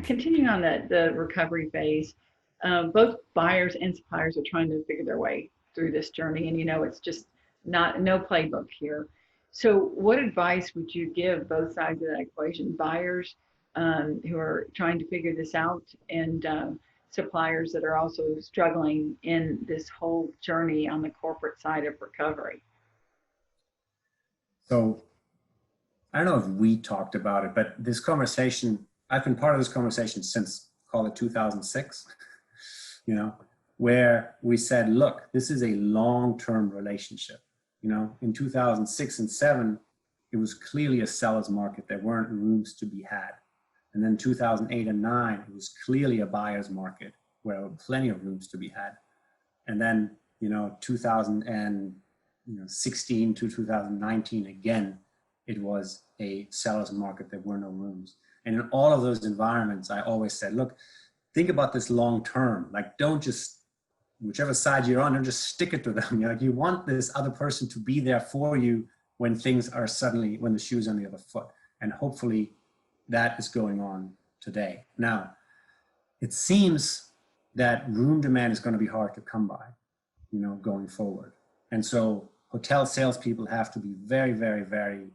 continuing on the recovery phase, both buyers and suppliers are trying to figure their way through this journey, and it's just no playbook here. So, what advice would you give both sides of that equation? Buyers who are trying to figure this out, and suppliers that are also struggling in this whole journey on the corporate side of recovery. So, I don't know if we talked about it, but this conversation, I've been part of this conversation since, call it 2006, where we said, look, this is a long-term relationship. In 2006 and 2007, it was clearly a seller's market. There weren't rooms to be had. And then 2008 and 2009, it was clearly a buyer's market where there were plenty of rooms to be had. And then, 2016 to 2019, again, it was a seller's market. There were no rooms. And in all of those environments, I always said, look, think about this long term. Like, don't just, whichever side you're on, don't just stick it to them. You want this other person to be there for you when things are when the shoe's on the other foot. And hopefully that is going on today. Now, it seems that room demand is going to be hard to come by, going forward. And so hotel salespeople have to be very, very, very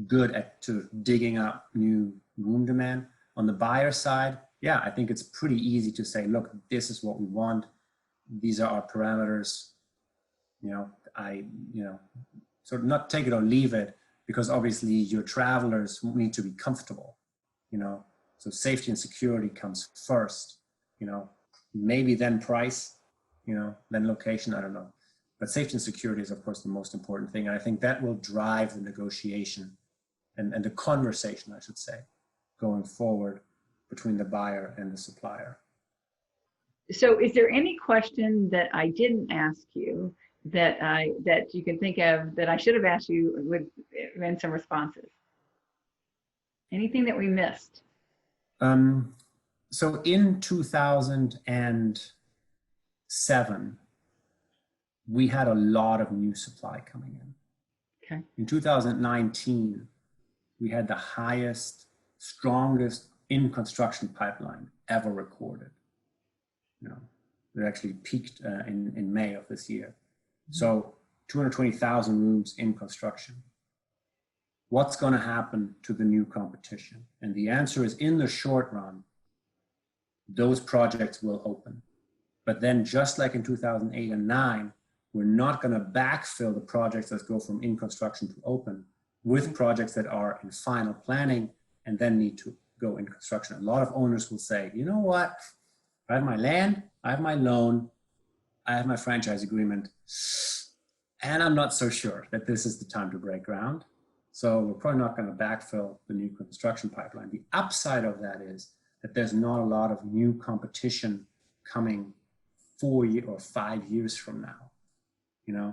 good at digging up new room demand. On the buyer side, yeah, I think it's pretty easy to say, look, this is what we want. These are our parameters. Sort of not take it or leave it, because obviously your travelers need to be comfortable, so safety and security comes first, maybe then price, then location, I don't know. But safety and security is, of course, the most important thing. And I think that will drive the negotiation and the conversation, I should say, going forward between the buyer and the supplier. So is there any question that I didn't ask you that you can think of that I should have asked you in some responses? Anything that we missed? So in 2007, we had a lot of new supply coming in. Okay. In 2019, we had the highest, strongest in construction pipeline ever recorded. It actually peaked in May of this year. So 220,000 rooms in construction. What's going to happen to the new competition? And the answer is, in the short run, those projects will open. But then, just like in 2008 and 2009, we're not going to backfill the projects that go from in construction to open with projects that are in final planning and then need to go in construction. A lot of owners will say, you know what? I have my land, I have my loan, I have my franchise agreement, and I'm not so sure that this is the time to break ground. So we're probably not going to backfill the new construction pipeline. The upside of that is that there's not a lot of new competition coming 4 or 5 years from now.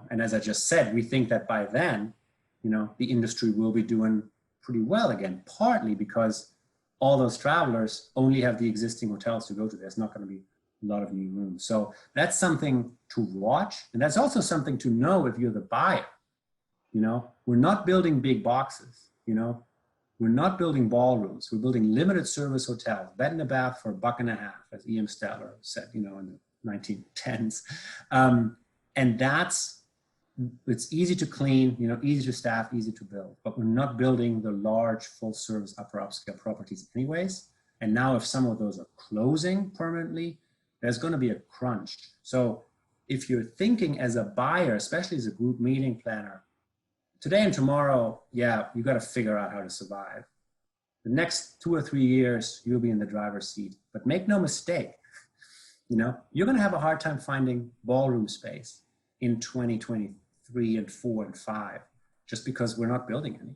And as I just said, we think that by then, the industry will be doing pretty well again, partly because all those travelers only have the existing hotels to go to. There's not going to be a lot of new rooms. So that's something to watch. And that's also something to know if you're the buyer. We're not building big boxes, we're not building ballrooms. We're building limited service hotels, bed and a bath for $1.50, as E.M. Statler said, in the 1910s. And it's easy to clean, easy to staff, easy to build, but we're not building the large full service upper upscale properties anyways. And now if some of those are closing permanently, there's going to be a crunch. So if you're thinking as a buyer, especially as a group meeting planner, today and tomorrow, yeah, you got to figure out how to survive. The next 2 or 3 years, you'll be in the driver's seat. But make no mistake, you're going to have a hard time finding ballroom space in 2023 and 4 and 5, just because we're not building any.